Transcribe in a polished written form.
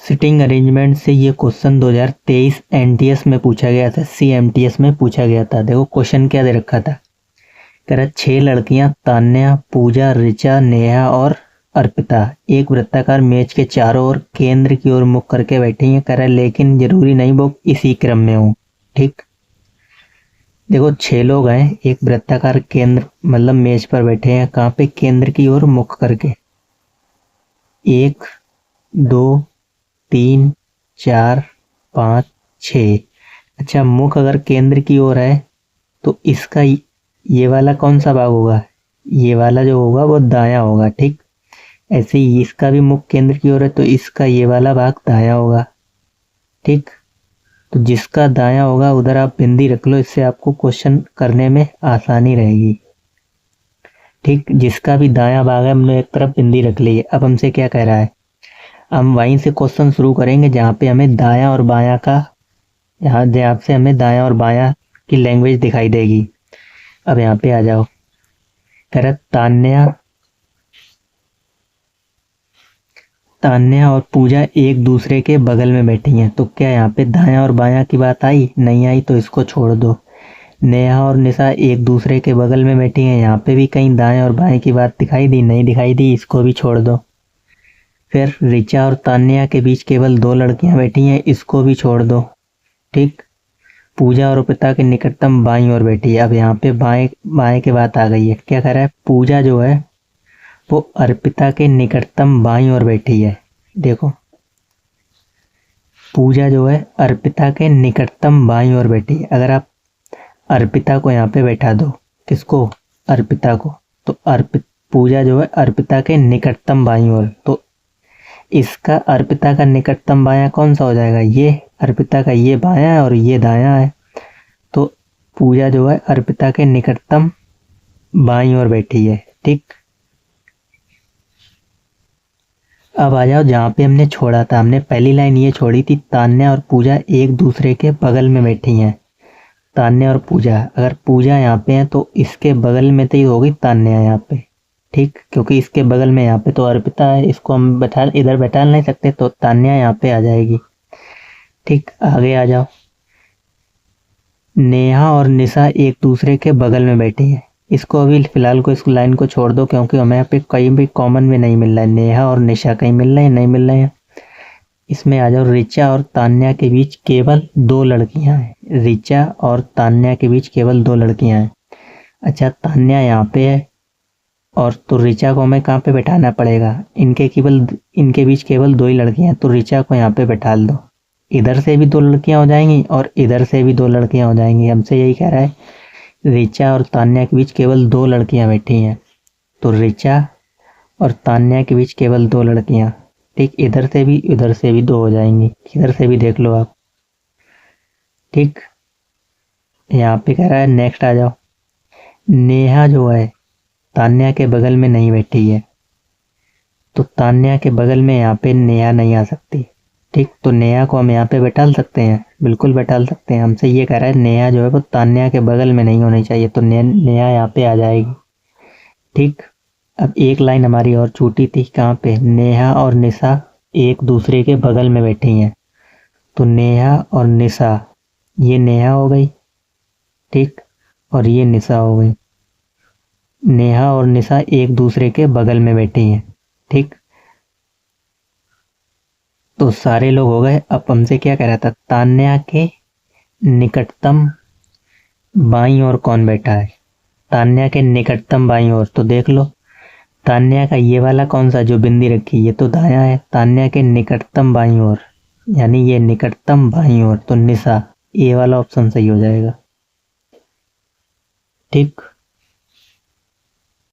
Sitting arrangement से ये question 2023 NTS में पूछा गया था, सीएमटीएस में पूछा गया था। देखो क्वेश्चन क्या दे रखा था, कह रहा 6 लड़कियां तान्या, पूजा, ऋचा, नेहा और अर्पिता एक वृत्ताकार मेज के चारों ओर केंद्र की ओर मुख करके बैठी हैं। कह रहा लेकिन जरूरी नहीं वो इसी क्रम में हो। ठीक, देखो 6 लोग हैं, एक वृत्ताकार केंद्र मतलब मेज पर बैठे हैं। कहाँ पे? केंद्र की ओर मुख करके। 1 2 3 4 5 6। अच्छा, मुख अगर केंद्र की ओर है तो इसका ये वाला कौन सा भाग होगा? ये वाला जो होगा वो दायां होगा। ठीक, ऐसे ही इसका भी मुख केंद्र की ओर है तो इसका ये वाला भाग दायां होगा। ठीक, तो जिसका दायां होगा उधर आप बिंदी रख लो, इससे आपको क्वेश्चन करने में आसानी रहेगी। ठीक, जिसका भी दायां भाग है हमने एक तरफ बिंदी रख ली है। अब हमसे क्या कह रहा है, हम वहीं से क्वेश्चन शुरू करेंगे जहाँ पे हमें दायां और बायां का, जहाँ से हमें दायां और बायां की लैंग्वेज दिखाई देगी। अब यहाँ पे आ जाओ, कह रहा तान्या और पूजा एक दूसरे के बगल में बैठी हैं। तो क्या यहाँ पे दायां और बायां की बात आई? नहीं आई, तो इसको छोड़ दो। नेहा और निशा एक दूसरे के बगल में बैठी हैं, यहाँ पे भी कहीं दाएं और बाएं की बात दिखाई दी? नहीं दिखाई दी, इसको भी छोड़ दो। फिर ऋचा और तान्या के बीच केवल 2 लड़कियां बैठी हैं, इसको भी छोड़ दो। ठीक, पूजा और अर्पिता के निकटतम बाईं ओर बैठी है। अब यहाँ पे बाएं बाएं की बात आ गई है। क्या कह रहा है, पूजा जो है वो अर्पिता के निकटतम बाईं ओर बैठी है। देखो, पूजा जो है अर्पिता के निकटतम बाईं ओर बैठी है। अगर आप अर्पिता को यहाँ पे बैठा दो, किसको? अर्पिता को, तो पूजा जो है अर्पिता के निकटतम बाईं ओर, तो इसका अर्पिता का निकटतम बायां कौन सा हो जाएगा? ये अर्पिता का ये बायां है और ये दायां है, तो पूजा जो है अर्पिता के निकटतम बाईं ओर बैठी है। ठीक, अब आ जाओ जहाँ पे हमने छोड़ा था। हमने पहली लाइन ये छोड़ी थी, तान्या और पूजा एक दूसरे के बगल में बैठी हैं। तान्या और पूजा, अगर पूजा यहाँ पे है तो इसके बगल में तो ही होगी तान्या यहाँ पे। ठीक, क्योंकि इसके बगल में यहाँ पे तो अर्पिता है, इसको हम इधर बैठा नहीं सकते, तो तान्या यहाँ पे आ जाएगी। ठीक, आगे आ जाओ, नेहा और निशा एक दूसरे के बगल में बैठी हैं। इसको अभी फिलहाल को इस लाइन को छोड़ दो, क्योंकि हमें यहाँ पे कहीं भी कॉमन में नहीं मिल रहा है। नेहा और निशा कहीं मिल रहे हैं? नहीं मिल रहे हैं। इसमें आ जाओ, ऋचा और तान्या के बीच केवल 2 लड़कियां हैं। ऋचा और तान्या के बीच केवल 2 लड़कियां हैं। अच्छा, तान्या यहाँ पे है और तो ऋचा को हमें कहाँ पे बैठाना पड़ेगा? इनके बीच केवल 2 ही लड़कियां हैं, तो ऋचा को यहाँ पे बैठा दो। इधर से भी 2 लड़कियां हो जाएंगी और इधर से भी 2 लड़कियां हो जाएंगी। हमसे यही कह रहा है, ऋचा और तान्या के बीच केवल 2 लड़कियां बैठी हैं, तो ऋचा और तान्या के बीच केवल 2 लड़कियां। ठीक, इधर से भी उधर से भी 2 हो जाएंगी, इधर से भी देख लो आप। ठीक, यहाँ पे कह रहा है नेक्स्ट आ जाओ, नेहा जो है तान्या के बगल में नहीं बैठी है, तो तान्या के बगल में यहाँ पे नेहा नहीं आ सकती। ठीक, तो नेहा को हम यहाँ पे बैठा सकते हैं, बिल्कुल बैठा सकते हैं। हमसे ये कह रहा है नेहा जो है वो तान्या के बगल में नहीं होनी चाहिए, तो नेहा यहाँ पे आ जाएगी। ठीक, अब एक लाइन हमारी और छूटी थी, कहाँ पे? नेहा और निशा एक दूसरे के बगल में बैठी हैं, तो नेहा और निशा, ये नेहा हो गई। ठीक, और ये निशा हो गई। नेहा और निशा एक दूसरे के बगल में बैठी हैं। ठीक, तो सारे लोग हो गए। अब हमसे क्या कह रहा था, तान्या के निकटतम बाईं ओर कौन बैठा है? तान्या के निकटतम बाईं ओर, तो देख लो, तान्या का ये वाला कौन सा जो बिंदी रखी, ये तो दायां है। तान्या के निकटतम बाईं ओर, यानी ये निकटतम बाईं ओर, तो निशा, ये वाला ऑप्शन सही हो जाएगा। ठीक।